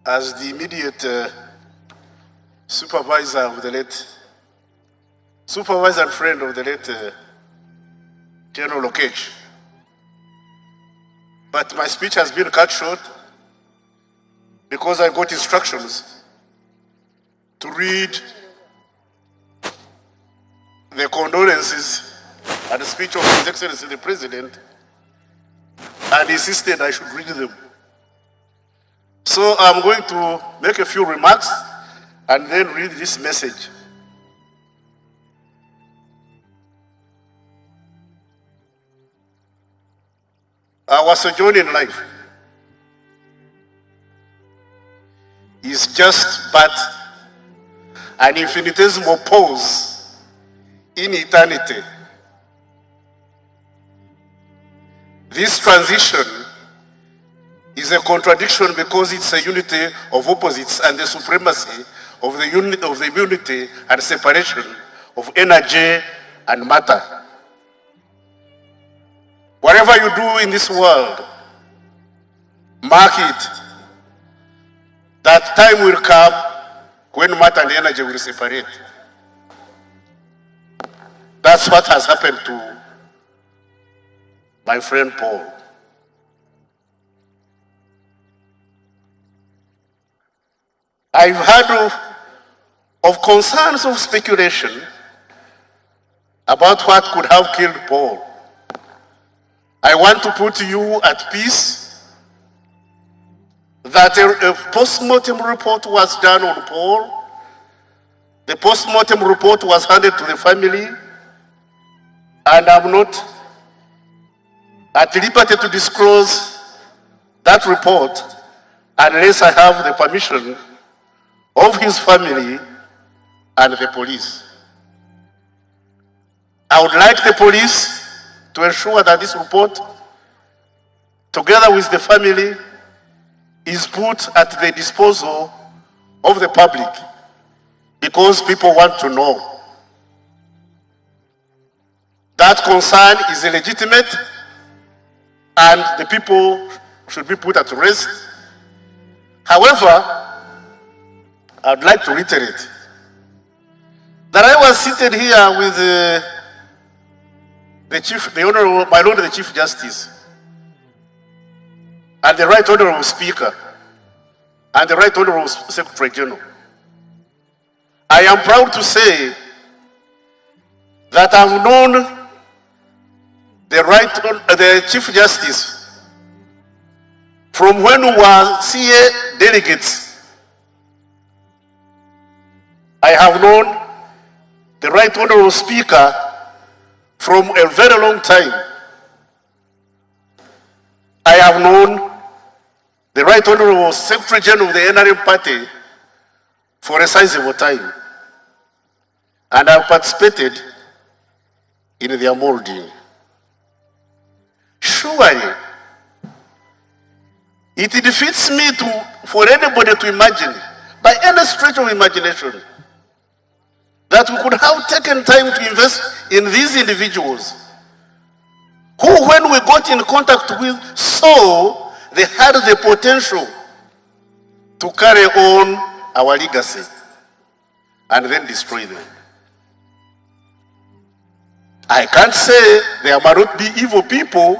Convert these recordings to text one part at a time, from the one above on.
as the immediate supervisor and friend of the late General Lokech. But my speech has been cut short because I got instructions to read the condolences and the speech of His Excellency the President, and insisted I should read them. So I'm going to make a few remarks and then read this message. Our sojourn in life is just but an infinitesimal pause in eternity. This transition is a contradiction because it's a unity of opposites and the supremacy of the unity and separation of energy and matter. Whatever you do in this world, mark it that time will come when matter and energy will separate. That's what has happened to my friend Paul. I've heard of concerns of speculation about what could have killed Paul. I want to put you at peace that a post-mortem report was done on Paul. The post-mortem report was handed to the family, and I'm not at liberty to disclose that report unless I have the permission of his family and the police. I would like the police to ensure that this report, together with the family, is put at the disposal of the public because people want to know. That concern is legitimate and the people should be put at rest. However, I'd like to reiterate that I was seated here with the Honorable, my Lord the Chief Justice, and the Right Honorable Speaker, and the Right Honorable Secretary General. I am proud to say that I've known the Chief Justice from when we were CA delegates. I have known the Right Honorable Speaker from a very long time. I have known the Right Honorable Secretary General of the NRM Party for a sizable time. And I've participated in their molding. Surely, it defeats me for anybody to imagine, by any stretch of imagination, that we could have taken time to invest in these individuals who, when we got in contact with, saw they had the potential to carry on our legacy and then destroy them. I can't say there might not be evil people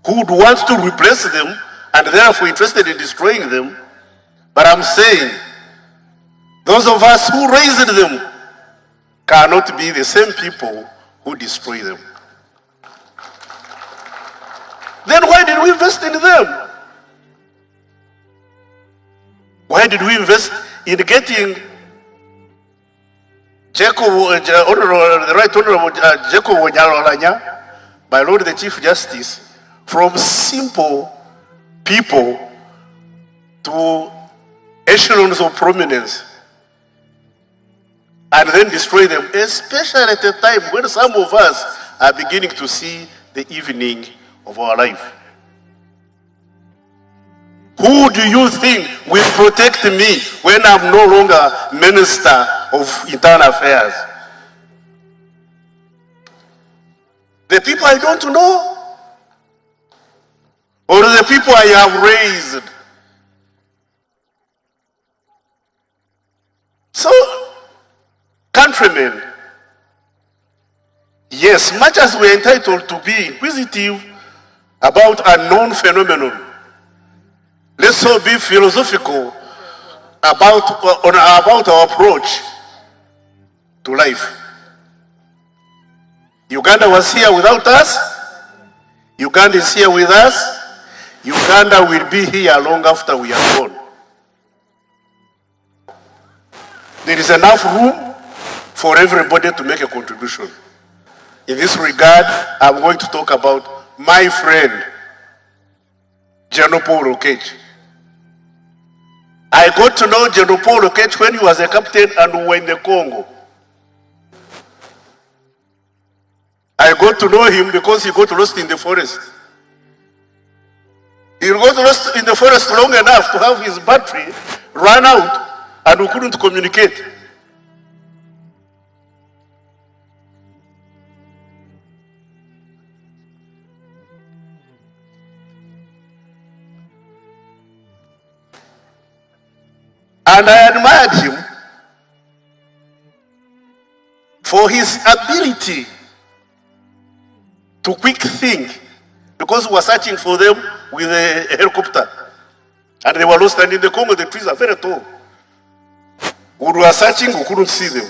who would want to replace them and therefore interested in destroying them, but I'm saying those of us who raised them cannot be the same people who destroy them. Then why did we invest in them? Why did we invest in getting the Right Honorable Jacob Onyalolanya, my Lord the Chief Justice, from simple people to echelons of prominence, and then destroy them, especially at a time when some of us are beginning to see the evening of our life? Who do you think will protect me when I'm no longer Minister of Internal Affairs? The people I don't know? Or the people I have raised? So, countrymen, yes, much as we are entitled to be inquisitive about unknown phenomenon, let's all be philosophical about our approach to life. Uganda was here without us. Uganda is here with us. Uganda will be here long after we are gone. There is enough room for everybody to make a contribution. In this regard, I'm going to talk about my friend, Gen Lokech. I got to know Gen Lokech when he was a captain and we were in the Congo. I got to know him because he got lost in the forest. He got lost in the forest long enough to have his battery run out and we couldn't communicate. And I admired him for his ability to quick think, because we were searching for them with a helicopter. And they were lost, and in the Congo, the trees are very tall. We were searching, we couldn't see them.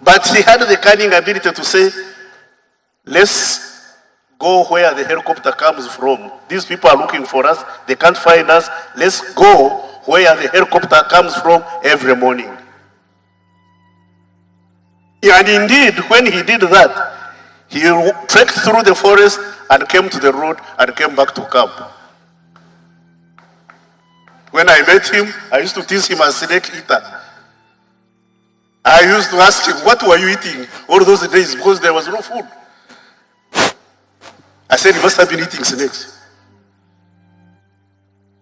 But he had the cunning ability to say, let's go where the helicopter comes from. These people are looking for us, they can't find us. Let's go where the helicopter comes from every morning. And indeed, when he did that, he trekked through the forest and came to the road and came back to camp. When I met him, I used to tease him as snake eater. I used to ask him, what were you eating all those days? Because there was no food. I said, he must have been eating snakes.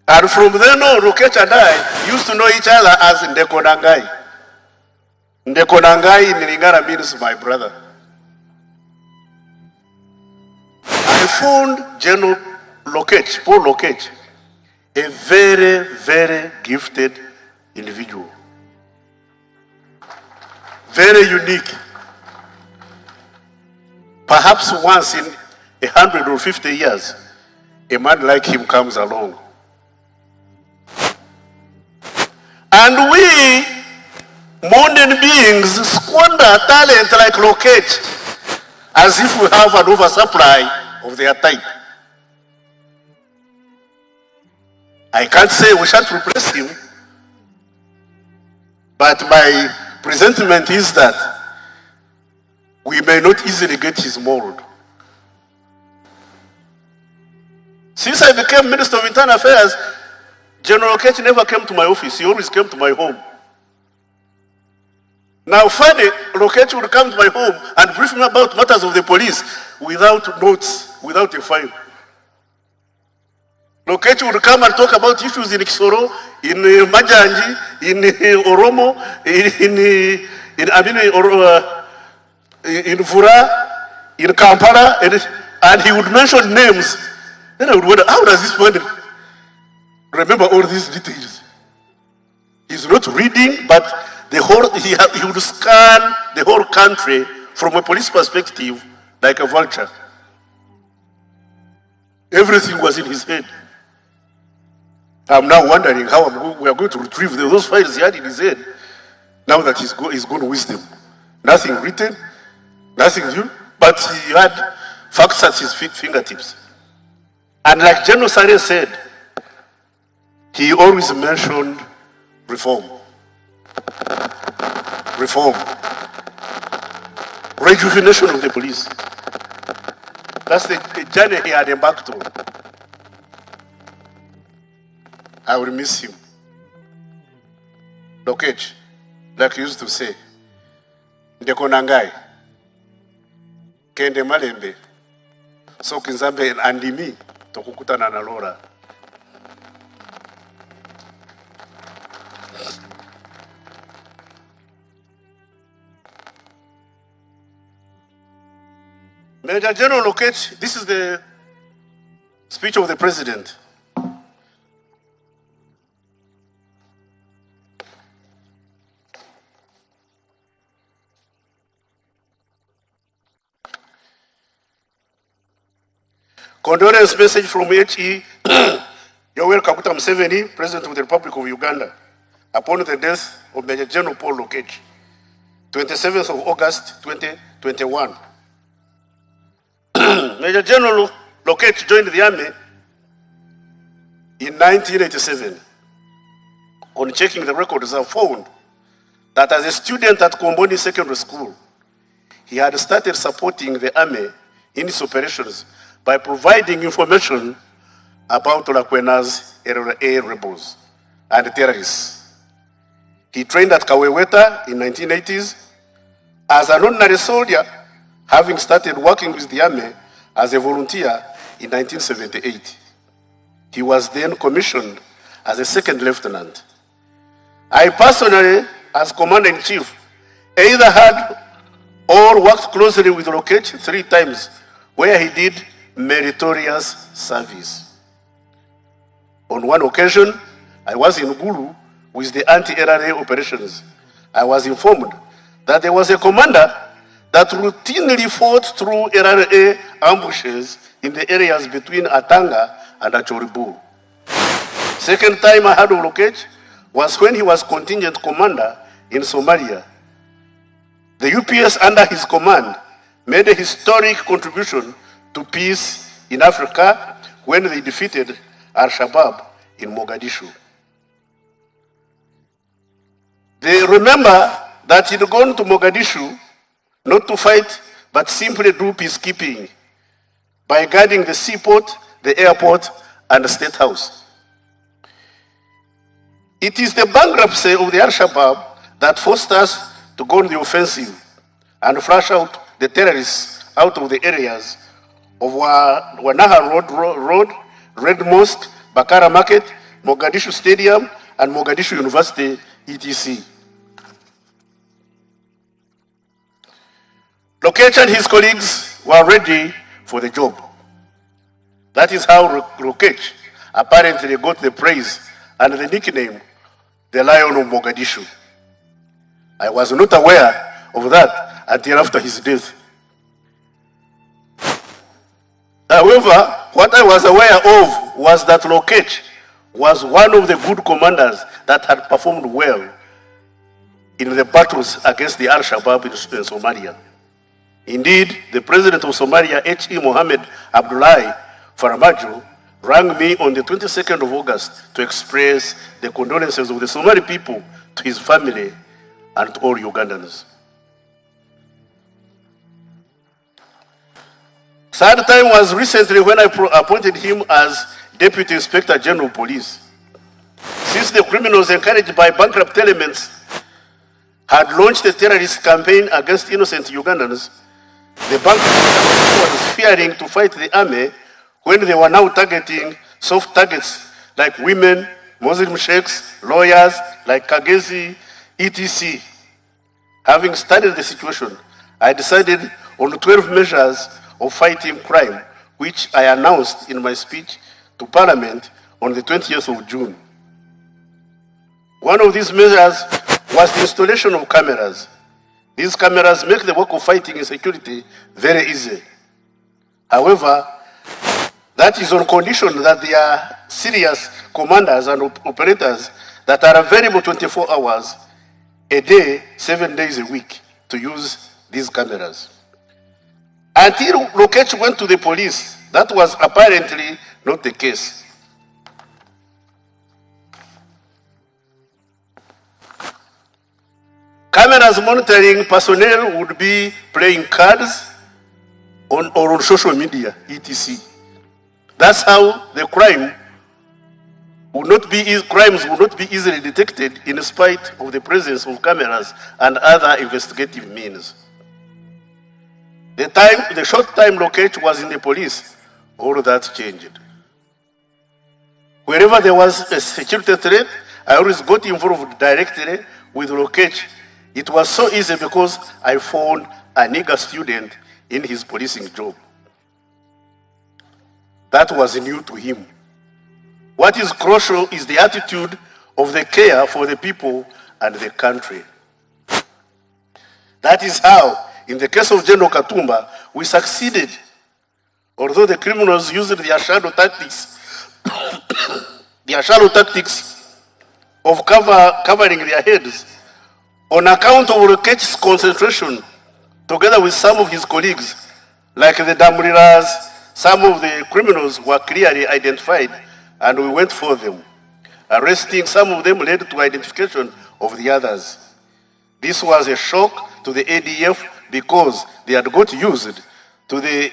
And from then on, Lokech and I used to know each other as Ndekonangai. Ndekonangai in Lingala means my brother. I found Gen Lokech, Paul Lokech, a very, very gifted individual. Very unique. Perhaps once in 150 years, a man like him comes along. And we, modern beings, squander talent like Lokech as if we have an oversupply of their type. I can't say we shan't replace him, but my presentiment is that we may not easily get his mold. Since I became Minister of Internal Affairs, Gen Lokech never came to my office, he always came to my home. Now finally, Lokech would come to my home and brief me about matters of the police without notes, without a file. Lokech would come and talk about issues in Kisoro, in Majanji, in Oromo, in Fura, in Kampala, and he would mention names. Then I would wonder, how does this man remember all these details? He's not reading, but the whole, he would scan the whole country from a police perspective like a vulture. Everything was in his head. I'm now wondering how we are going to retrieve those files he had in his head now that he's gone wisdom. Nothing written, nothing new, but he had facts at his fingertips. And like General Sare said, he always mentioned reform. Reform. Rejuvenation of the police. That's the journey he had embarked on. I will miss him. Lokech, like you used to say, Ndekonangai, Kende Malembe, so Kinzambe and me, Tokukutana na Lora. Major General Lokech, this is the speech of the President. Condolence message from H.E. Yoweri Kaguta Museveni, President of the Republic of Uganda, upon the death of Maj Gen Lokech, 27th of August 2021. Maj Gen Lokech joined the army in 1987. On checking the records, I found that as a student at Komboni Secondary School, he had started supporting the army in its operations by providing information about Lakwena's LRA rebels and terrorists. He trained at Kaweweta in 1980s as an ordinary soldier, having started working with the army as a volunteer in 1978. He was then commissioned as a second lieutenant. I personally, as commander-in-chief, either had or worked closely with Lokech 3 times, where he did meritorious service. On one occasion, I was in Gulu with the anti-LRA operations. I was informed that there was a commander that routinely fought through LRA ambushes in the areas between Atanga and Achoribu. Second time I heard of Lokech was when he was contingent commander in Somalia. The UPS under his command made a historic contribution to peace in Africa when they defeated Al-Shabaab in Mogadishu. They remember that he'd gone to Mogadishu not to fight, but simply do peacekeeping by guarding the seaport, the airport, and the State House. It is the bankruptcy of the Al-Shabaab that forced us to go on the offensive and flush out the terrorists out of the areas of Wanaha Road, Red Mosque, Bakara Market, Mogadishu Stadium, and Mogadishu University, etc. Lokech and his colleagues were ready for the job. That is how Lokech apparently got the praise and the nickname, the Lion of Mogadishu. I was not aware of that until after his death. However, what I was aware of was that Lokech was one of the good commanders that had performed well in the battles against the Al-Shabaab in Somalia. Indeed, the president of Somalia, H.E. Mohammed Abdullahi Farmajo, rang me on the 22nd of August to express the condolences of the Somali people to his family and to all Ugandans. Third time was recently when I appointed him as Deputy Inspector General of Police. Since the criminals encouraged by bankrupt elements had launched a terrorist campaign against innocent Ugandans, the bankrupt was fearing to fight the army when they were now targeting soft targets like women, Muslim sheikhs, lawyers like Kagezi, etc. Having studied the situation, I decided on 12 measures of fighting crime, which I announced in my speech to Parliament on the 20th of June. One of these measures was the installation of cameras. These cameras make the work of fighting insecurity very easy. However, that is on condition that there are serious commanders and operators that are available 24 hours a day, 7 days a week to use these cameras. Until Lokech went to the police, that was apparently not the case. Cameras monitoring personnel would be playing cards or on social media, etc. That's how the crimes would not be easily detected in spite of the presence of cameras and other investigative means. The short time Lokech was in the police, all that changed. Wherever there was a security threat, I always got involved directly with Lokech. It was so easy because I found an eager student in his policing job. That was new to him. What is crucial is the attitude of the care for the people and the country. That is how, in the case of General Katumba, we succeeded Although the criminals used their shadow tactics, of covering their heads on account of Lokech's concentration, together with some of his colleagues, like the Damuriras, some of the criminals were clearly identified and we went for them. Arresting some of them led to identification of the others. This was a shock to the ADF because they had got used to the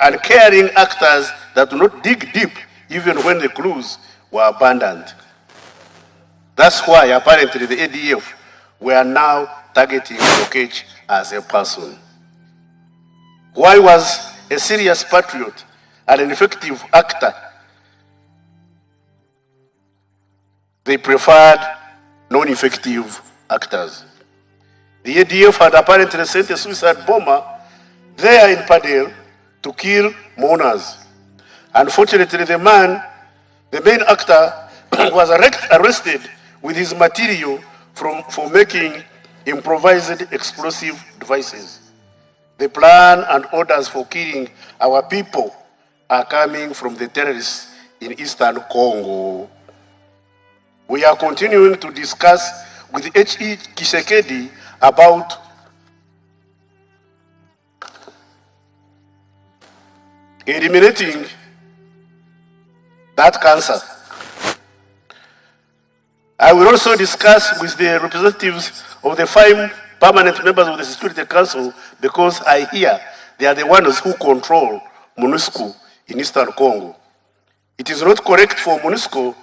uncaring actors that do not dig deep even when the clues were abundant. That's why apparently the ADF were now targeting Lokech as a person. Why was a serious patriot and an effective actor? They preferred non-effective actors. The ADF had apparently sent a suicide bomber there in Padel to kill mourners. Unfortunately, the main actor, was arrested with his material for making improvised explosive devices. The plan and orders for killing our people are coming from the terrorists in Eastern Congo. We are continuing to discuss with H.E. Tshisekedi about eliminating that cancer. I will also discuss with the representatives of the 5 permanent members of the Security Council because I hear they are the ones who control MONUSCO in Eastern Congo. It is not correct for MONUSCO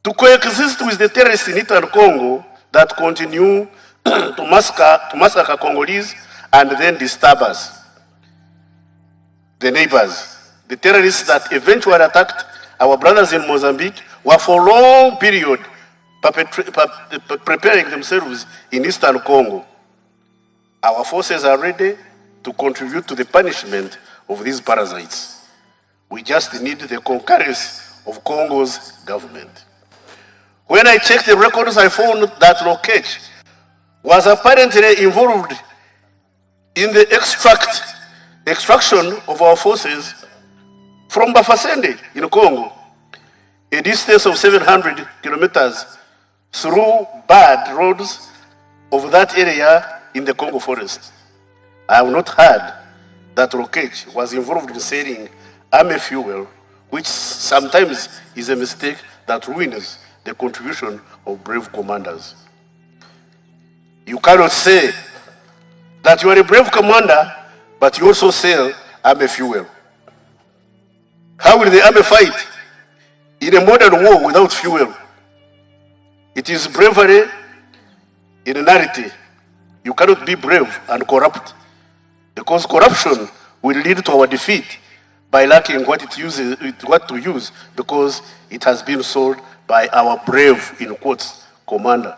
to coexist with the terrorists in Eastern Congo that continue to massacre Congolese and then disturb us, the neighbors. The terrorists that eventually attacked our brothers in Mozambique were for a long period preparing themselves in Eastern Congo. Our forces are ready to contribute to the punishment of these parasites. We just need the concurrence of Congo's government. When I checked the records, I found that Lokech was apparently involved in the extraction of our forces from Bafasende in Congo, a distance of 700 kilometers through bad roads of that area in the Congo forest. I have not heard that Lokech was involved in selling army fuel, which sometimes is a mistake that ruins the contribution of brave commanders. You cannot say that you are a brave commander, but you also sell army fuel. How will the army fight in a modern war without fuel? It is bravery in a narrative. You cannot be brave and corrupt, because corruption will lead to our defeat by lacking what to use, because it has been sold by our brave, in quotes, commander.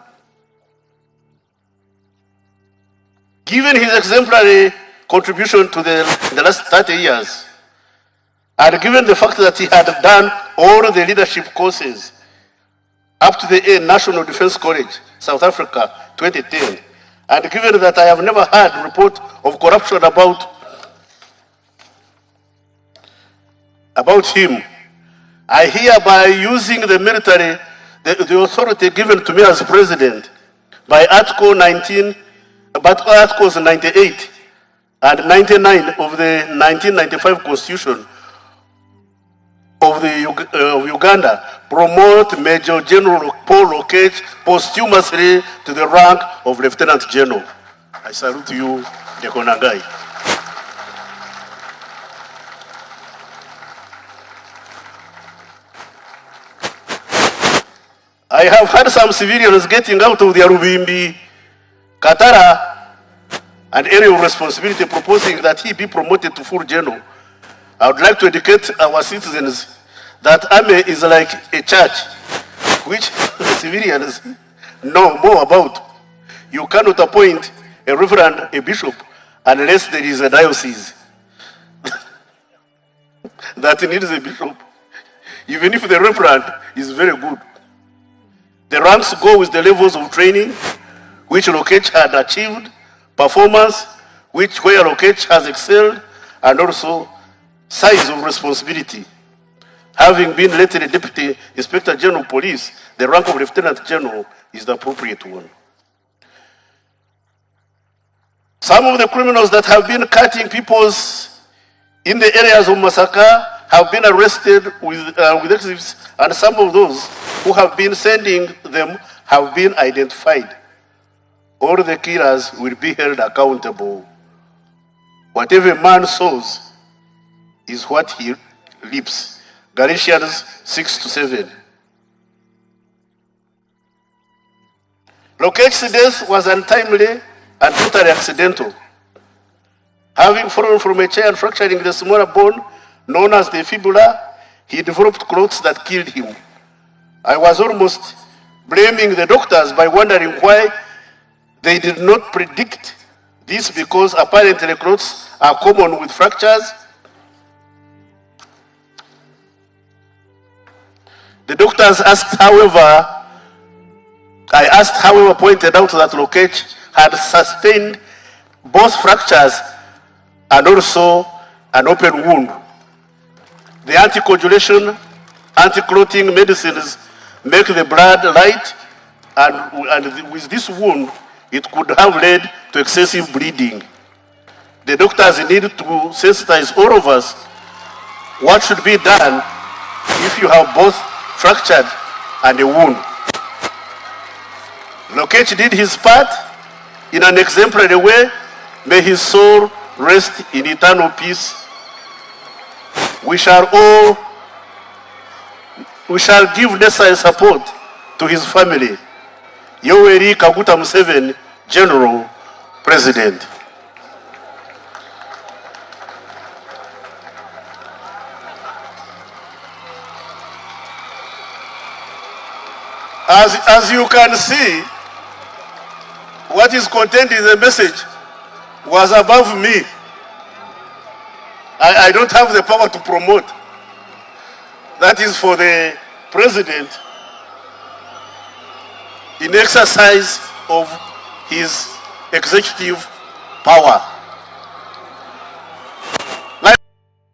Given his exemplary contribution to the last 30 years, and given the fact that he had done all the leadership courses up to the National Defense College, South Africa, 2010, and given that I have never heard a report of corruption about him, I hereby, using the military, the authority given to me as president by Articles 98 and 99 of the 1995 Constitution of Uganda, promote Major General Paul Lokech posthumously to the rank of Lieutenant General. I salute you, Dekonagai. I have had some civilians getting out of their Rubimbi, Katara, and area of responsibility, proposing that he be promoted to full general. I would like to educate our citizens that army is like a church, which the civilians know more about. You cannot appoint a reverend, a bishop, unless there is a diocese that needs a bishop, even if the reverend is very good. The ranks go with the levels of training which Lokech had achieved, performance where Lokech has excelled, and also size of responsibility. Having been lately Deputy Inspector General of Police, the rank of Lieutenant General is the appropriate one. Some of the criminals that have been cutting peoples in the areas of Masaka have been arrested with exhibits, and some of those who have been sending them have been identified. All the killers will be held accountable. Whatever man sows is what he reaps. Galatians 6-7. Lokech's death was untimely and totally accidental. Having fallen from a chair and fracturing the smaller bone known as the fibula, he developed clots that killed him. I was almost blaming the doctors by wondering why they did not predict this, because apparently clots are common with fractures. The doctors asked, however, pointed out that Lokech had sustained both fractures and also an open wound. The anticoagulation, anti-clotting medicines make the blood light, and with this wound, it could have led to excessive bleeding. The doctors need to sensitize all of us what should be done if you have both fractured and a wound. Lokech did his part in an exemplary way. May his soul rest in eternal peace. We shall give necessary support to his family. Yoweri Kaguta Museveni, General President. As you can see, what is contained in the message was above me. I don't have the power to promote. That is for the president in exercise of his executive power.